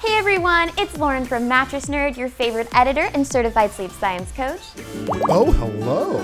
Hey everyone, it's Lauren from Mattress Nerd, your favorite editor and certified sleep science coach. Oh, hello.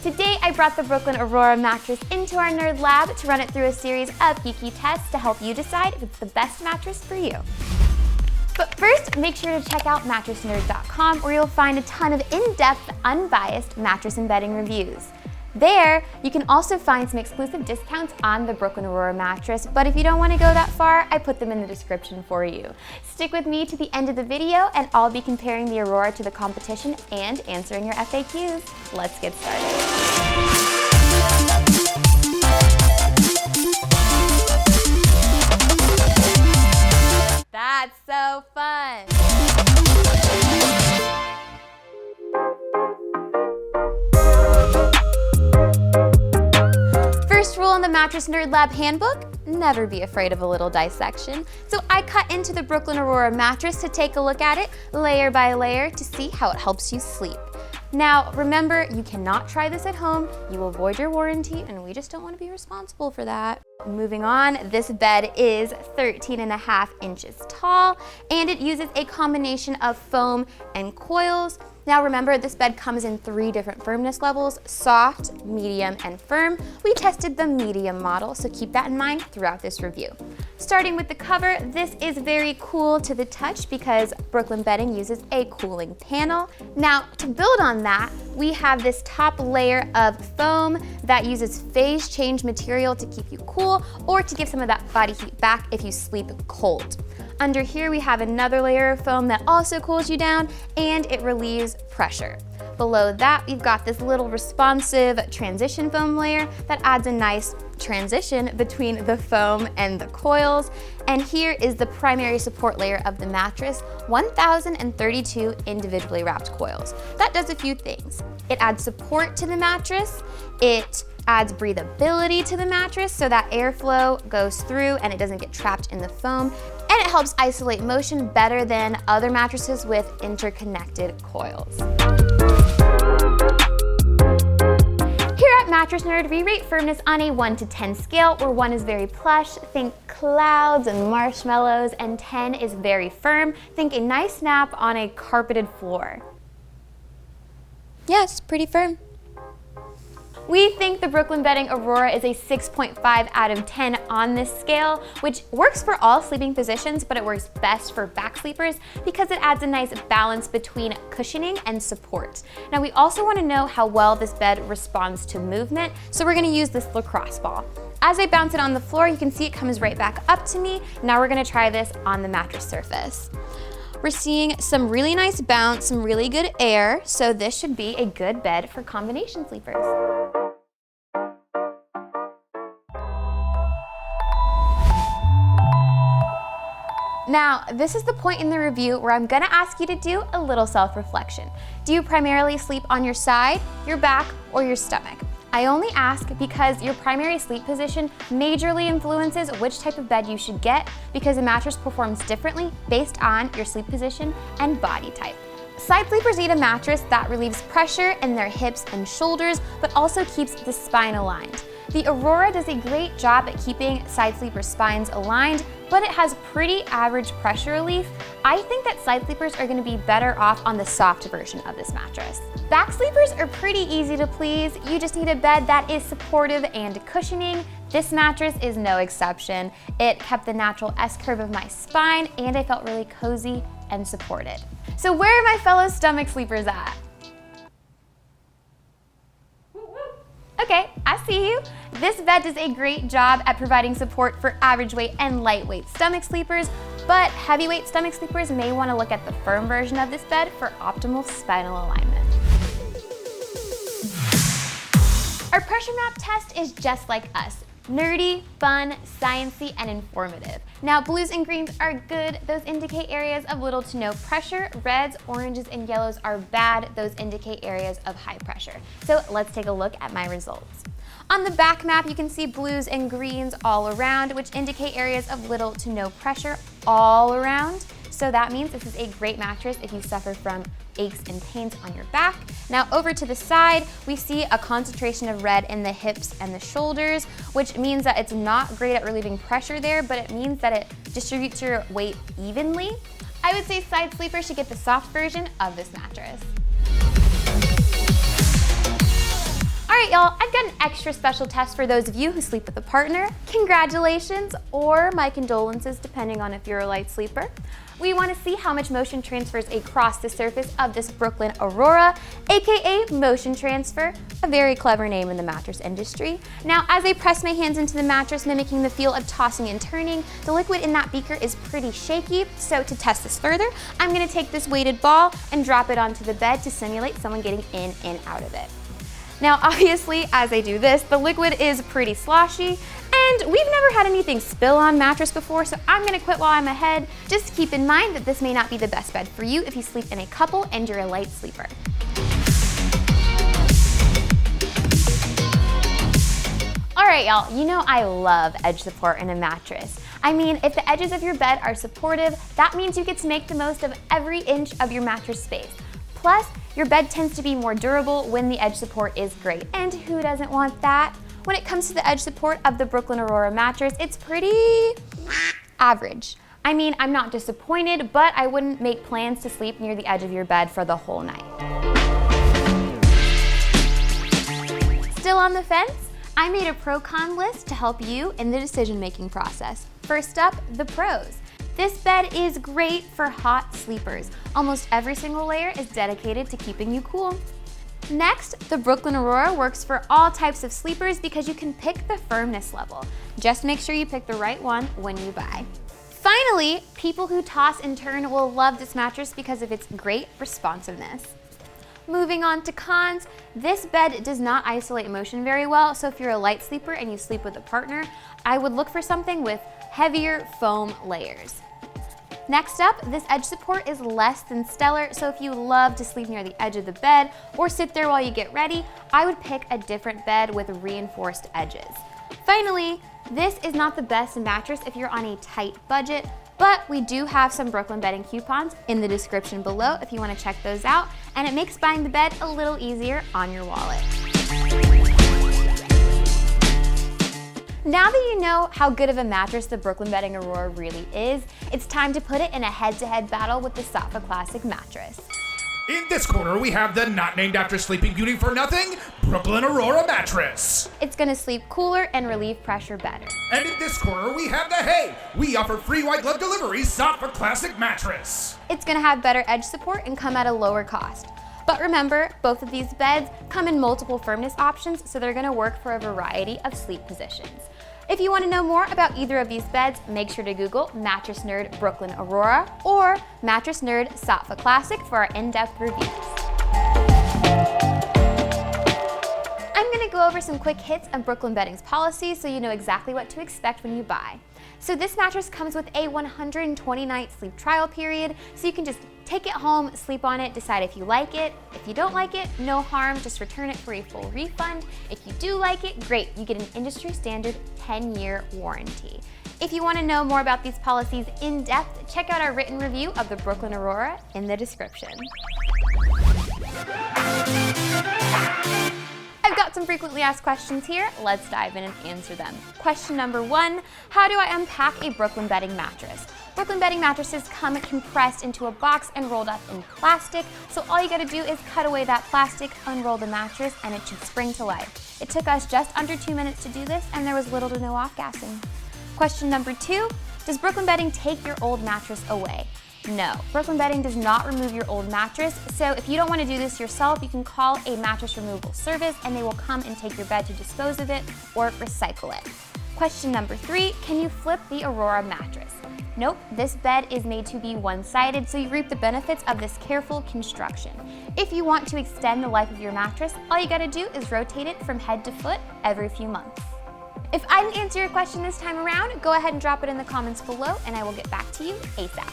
Today I brought the Brooklyn Aurora mattress into our Nerd Lab to run it through a series of geeky tests to help you decide if it's the best mattress for you. But first, make sure to check out mattressnerd.com where you'll find a ton of in-depth, unbiased mattress and bedding reviews. There, you can also find some exclusive discounts on the Brooklyn Aurora mattress, but if you don't want to go that far, I put them in the description for you. Stick with me to the end of the video and I'll be comparing the Aurora to the competition and answering your FAQs. Let's get started. That's so fun! First rule in the Mattress Nerd Lab handbook, never be afraid of a little dissection. So I cut into the Brooklyn Aurora mattress to take a look at it layer by layer to see how it helps you sleep. Now, remember, you cannot try this at home. You will void your warranty, and we just don't want to be responsible for that. Moving on, this bed is 13.5 inches tall, and it uses a combination of foam and coils. Now remember, this bed comes in 3 different firmness levels: soft, medium, and firm. We tested the medium model, so keep that in mind throughout this review. Starting with the cover, this is very cool to the touch because Brooklyn Bedding uses a cooling panel. Now, to build on that, we have this top layer of foam that uses phase change material to keep you cool or to give some of that body heat back if you sleep cold. Under here, we have another layer of foam that also cools you down and it relieves pressure. Below that, we've got this little responsive transition foam layer that adds a nice transition between the foam and the coils. And here is the primary support layer of the mattress, 1,032 individually wrapped coils. That does a few things. It adds support to the mattress, it adds breathability to the mattress so that airflow goes through and it doesn't get trapped in the foam, and it helps isolate motion better than other mattresses with interconnected coils. Here at Mattress Nerd, we rate firmness on a 1 to 10 scale, where 1 is very plush, think clouds and marshmallows, and 10 is very firm, think a nice nap on a carpeted floor. Yes, pretty firm. We think the Brooklyn Bedding Aurora is a 6.5 out of 10 on this scale, which works for all sleeping positions, but it works best for back sleepers because it adds a nice balance between cushioning and support. Now, we also want to know how well this bed responds to movement, so we're going to use this lacrosse ball. As I bounce it on the floor, you can see it comes right back up to me. Now we're going to try this on the mattress surface. We're seeing some really nice bounce, some really good air, so this should be a good bed for combination sleepers. Now, this is the point in the review where I'm gonna ask you to do a little self-reflection. Do you primarily sleep on your side, your back, or your stomach? I only ask because your primary sleep position majorly influences which type of bed you should get, because a mattress performs differently based on your sleep position and body type. Side sleepers need a mattress that relieves pressure in their hips and shoulders, but also keeps the spine aligned. The Aurora does a great job at keeping side sleeper spines aligned, but it has pretty average pressure relief. I think that side sleepers are going to be better off on the soft version of this mattress. Back sleepers are pretty easy to please. You just need a bed that is supportive and cushioning. This mattress is no exception. It kept the natural S-curve of my spine, and I felt really cozy and supported. So where are my fellow stomach sleepers at? Okay, I see you. This bed does a great job at providing support for average weight and lightweight stomach sleepers, but heavyweight stomach sleepers may want to look at the firm version of this bed for optimal spinal alignment. Our pressure map test is just like us. Nerdy, fun, sciencey, and informative. Now, blues and greens are good. Those indicate areas of little to no pressure. Reds, oranges, and yellows are bad. Those indicate areas of high pressure. So let's take a look at my results. On the back map, you can see blues and greens all around, which indicate areas of little to no pressure all around. so that means this is a great mattress if you suffer from aches and pains on your back. Now over to the side, we see a concentration of red in the hips and the shoulders, which means that it's not great at relieving pressure there, but it means that it distributes your weight evenly. I would say side sleepers should get the soft version of this mattress. All right, y'all, I've got an extra special test for those of you who sleep with a partner. Congratulations, or my condolences, depending on if you're a light sleeper. We want to see how much motion transfers across the surface of this Brooklyn Aurora, AKA motion transfer, a very clever name in the mattress industry. Now, as I press my hands into the mattress, mimicking the feel of tossing and turning, the liquid in that beaker is pretty shaky. So to test this further, I'm going to take this weighted ball and drop it onto the bed to simulate someone getting in and out of it. Now, obviously, as I do this, the liquid is pretty sloshy, and we've never had anything spill on mattress before, so I'm gonna quit while I'm ahead. Just keep in mind that this may not be the best bed for you if you sleep in a couple and you're a light sleeper. All right, y'all, you know I love edge support in a mattress. I mean, if the edges of your bed are supportive, that means you get to make the most of every inch of your mattress space. Plus, your bed tends to be more durable when the edge support is great. And who doesn't want that? When it comes to the edge support of the Brooklyn Aurora mattress, it's pretty average. I mean, I'm not disappointed, but I wouldn't make plans to sleep near the edge of your bed for the whole night. Still on the fence? I made a pro-con list to help you in the decision-making process. First up, the pros. This bed is great for hot sleepers. Almost every single layer is dedicated to keeping you cool. Next, the Brooklyn Aurora works for all types of sleepers because you can pick the firmness level. Just make sure you pick the right one when you buy. Finally, people who toss and turn will love this mattress because of its great responsiveness. Moving on to cons, this bed does not isolate motion very well, so if you're a light sleeper and you sleep with a partner, I would look for something with heavier foam layers. Next up, this edge support is less than stellar, so if you love to sleep near the edge of the bed or sit there while you get ready, I would pick a different bed with reinforced edges. Finally, this is not the best mattress if you're on a tight budget, but we do have some Brooklyn Bedding coupons in the description below if you want to check those out, and it makes buying the bed a little easier on your wallet. Now that you know how good of a mattress the Brooklyn Bedding Aurora really is, it's time to put it in a head-to-head battle with the Saatva Classic mattress. In this corner, we have the not named after Sleeping Beauty for nothing, Brooklyn Aurora Mattress. It's gonna sleep cooler and relieve pressure better. And in this corner, we have the hey, we offer free white glove delivery Saatva Classic Mattress. It's gonna have better edge support and come at a lower cost. But remember, both of these beds come in multiple firmness options, so they're gonna work for a variety of sleep positions. If you want to know more about either of these beds, make sure to Google Mattress Nerd Brooklyn Aurora or Mattress Nerd Saatva Classic for our in-depth reviews. I'm going to go over some quick hits of Brooklyn Bedding's policies so you know exactly what to expect when you buy. So this mattress comes with a 120-night sleep trial period, so you can just take it home, sleep on it, decide if you like it. If you don't like it, no harm, just return it for a full refund. If you do like it, great, you get an industry standard 10-year warranty. If you want to know more about these policies in depth, check out our written review of the Brooklyn Aurora in the description. I've got some frequently asked questions here. Let's dive in and answer them. Question number 1, how do I unpack a Brooklyn Bedding mattress? Brooklyn Bedding mattresses come compressed into a box and rolled up in plastic, so all you gotta do is cut away that plastic, unroll the mattress, and it should spring to life. It took us just under 2 minutes to do this, and there was little to no off-gassing. Question number 2, does Brooklyn Bedding take your old mattress away? No, Brooklyn Bedding does not remove your old mattress, so if you don't want to do this yourself, you can call a mattress removal service and they will come and take your bed to dispose of it or recycle it. Question number 3, can you flip the Aurora mattress? Nope, this bed is made to be one-sided, so you reap the benefits of this careful construction. If you want to extend the life of your mattress, all you gotta do is rotate it from head to foot every few months. If I didn't answer your question this time around, go ahead and drop it in the comments below and I will get back to you ASAP.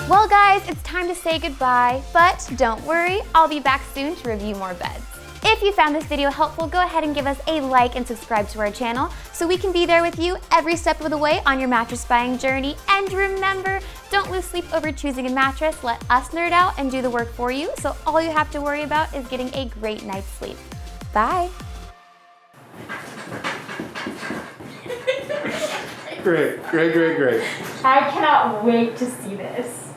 Well guys, it's time to say goodbye, but don't worry, I'll be back soon to review more beds. If you found this video helpful, go ahead and give us a like and subscribe to our channel so we can be there with you every step of the way on your mattress buying journey. And remember, don't lose sleep over choosing a mattress. Let us nerd out and do the work for you, so all you have to worry about is getting a great night's sleep. Bye. Great. I cannot wait to see this.